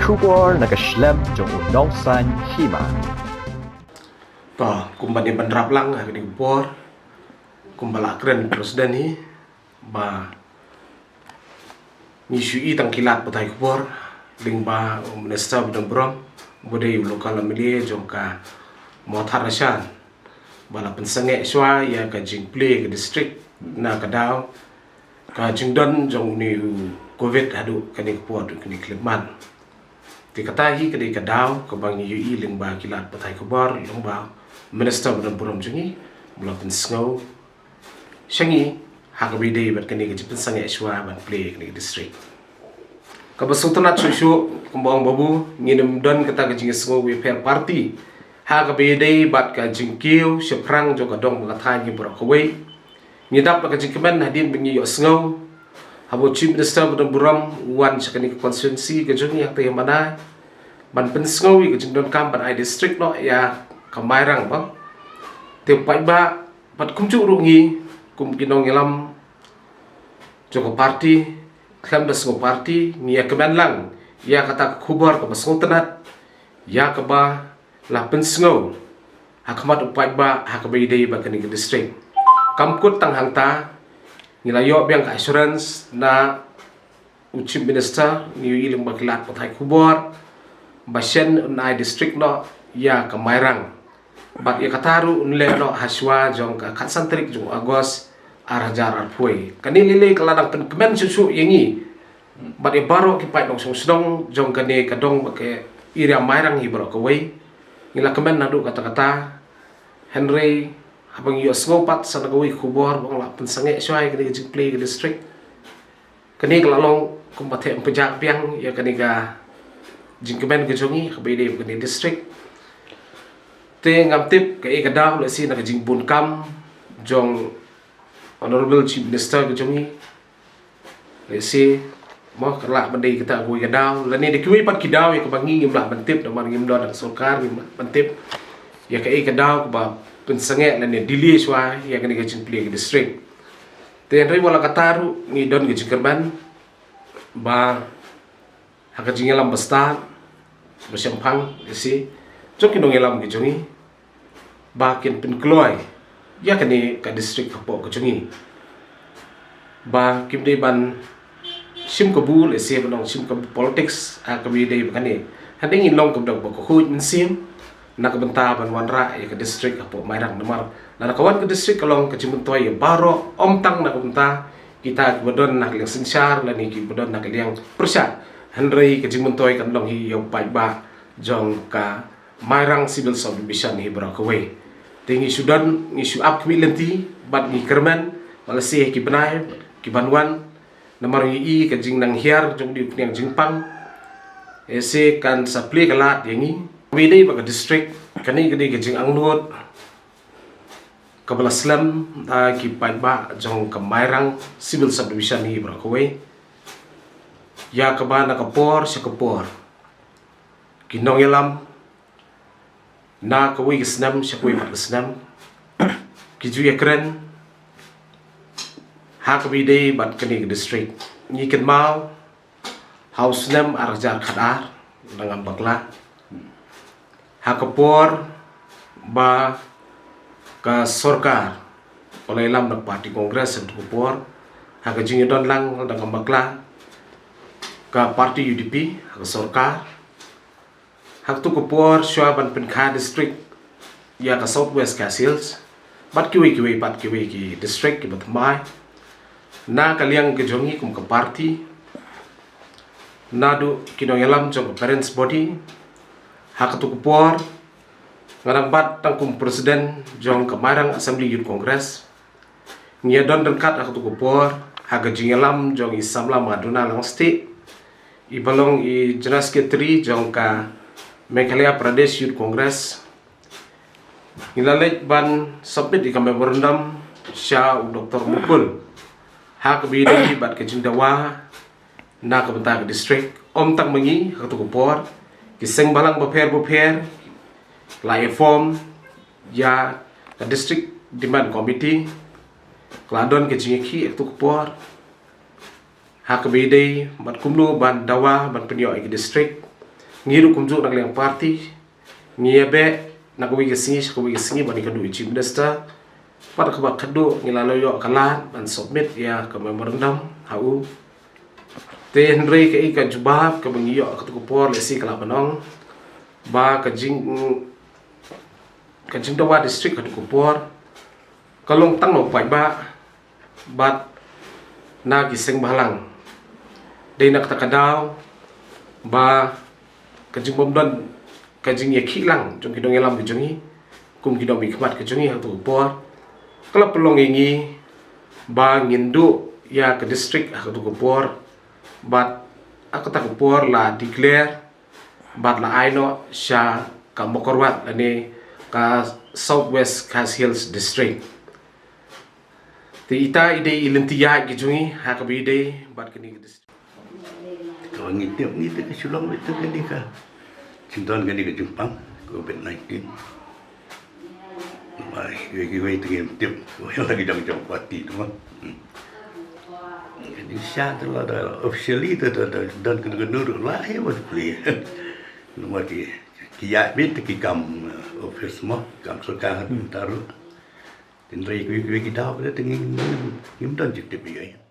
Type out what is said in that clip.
kubor nakaslem jong unongsan hima. To kumbani bandrap lang ha kini kupor kumbala keren presiden ni ba ni shui tang kilat patai kupor ling ba minister bidang brom bodai lokal amili jongka mothar rashan bala pensange shwa ya ka jingple ke district na kadao ka jingdon jong ni covid hadu kani kupor kani kliman tikatahi kadi kadao ka bang yu ling ba kilat patai kupor long ba minister bidang brom jungi bala pensngau shangi hakabide bat kani ke pensange shwa ban play kani district Kabasultanat susu kumbang babu nginum don kata kajing sengo welfare party ha kabede bat kajing kiu seprang jo kadong mengatakan ni berak kawai ngidap la kajing kemen hadin bengi yo sengo habo chief minister bedong buram wan sakani konstituensi kajung yang tayang mana ban pen sengo kajing don kam ban ai district no ya kamairang bang te pai ba bat kumcu rungi kum kinong ilam jo party Klam dasgo party niya kemen lang ya kata kubar ke basgo tenat ya keba la pensngo hakamat upai ba hakabai dei ba kani district kamkut tang hangta nilayo biang assurance na chief minister ni ilim baklat patai kubar basyen unai district no ya kamairang bat ya kataru unle no haswa jong ka katsantrik jong agos arajar arpui kani lile keladang pen kemen susu yangi bat baro ki pai dong song jong kani kadong ke ira mairang hi baro kawai ngila kemen nadu kata-kata Henry abang yo ngopat sana kawai kubor bang la pen sange swai kani jing play ke district kani kelalong kumpate pejak piang ya kani ga jing kemen ke jongi kabede kani district te ngam tip ke kadau le si na jing bun kam jong Honorable Chief Minister kejongi lesi mo kerla bandai kita goi kadau lani de kui pat kidau ya kebangi ngimla bantip da mar ngimdo da sarkar ngimla bantip ya kai kadau ba pensange lani dili swa ya kani gajin pli district ten ri wala kataru ni don gajin kerban ba hakajing lam basta bersampang lesi joki no ngelam kejongi ba kin pin kloy ya kani ka district kapo kejongi ba kimde ban sim kabul ese banong sim kabul politics a kabide bakani handing in long kabdog ba ko min sim na kabenta ban wanra ya ka district kapo mairang namar na kawan ka district kalong ka cimuntoy baro omtang na kabenta kita bodon na kaliang sinsar lani ki bodon na kaliang persya handrei ka cimuntoy kan long hi yo pai ba jong ka mairang civil subdivision hi brakaway tingi sudan ni su up kmilenti bat ni kerman malasi ki benai ki banwan namar yi ka jing nang hiar jong di kniang jingpang ese kan sapli kalat yangi wide ba district kani gede ka jing angnut kabalaslam ta ki pai ba jong kamairang civil subdivision ni brakaway ya ka ba na kapor sa kapor kinong yalam na kawai gisnam siya kuwi gisnam kiju ya keren ha kabide bat kani district ni ken mau house nam arjar khadar dengan bakla ha kapor ba ka sarkar oleh lam na parti kongres untuk kapor ha ka jingi don lang dengan bakla ka parti UDP ha sarkar hak tu kupor syaban penkha district ya ka southwest castles bat kiwi pat kiwi ki district ki batmai na kaliang ke jongi kum ka party nadu kinong yalam jong parents body hak tu kupor ngarang bat tangkum presiden jong kamarang assembly youth congress ngia don dekat hak tu kupor hak jingelam jong isamla maduna lang state ibalong i jenas ke 3 jong ka Meghalaya Pradesh Youth Congress nilalek ban submit di memorandum sya Dr. Mukul hak bidi bat ke jindawa na kabenta ke district om tak mengi hak tu kupor kiseng balang beper la form ya ke district demand committee kladon ke jingki hak tu kupor hak bidi bat kumlu ban dawa ban penyo ke district ngiru kumjuk nak liang party ngiabe nak kuwi singi bani kadu chief minister pada kebak kadu ngilalo yo kalan dan submit ya ke memorandum hau te henry ke ika jubab ke bengiyo ke tukupor lesi kalapanong ba ke jing dawa district ke tukupor kalong tang no pai ba bat na giseng balang de nak takadaw ba ke jing bomdon ke jing ye kilang jong kidong elam ke jongi kum kidong mi khmat ke jongi ha tukupor kalau pelong ingi ba ngindu ya ke district ha tukupor but aku tak kupor la declare but la aino sha ka mokorwat ani ka Southwest Khas Hills district ti ita ide ilintiya gijungi ha ka bide but kini district kalau ngitip ni tu ke sulong itu kini ka cinton kini ke Jepang COVID-19 mai gue itu ngitip gue lagi jam pati tu mah jadi siapa tu lah officially tu dan kena nurut lah ya buat beli nomor kiat bit kam office mah kam sekarang taruh dan rei kita pada tinggi dan jadi biaya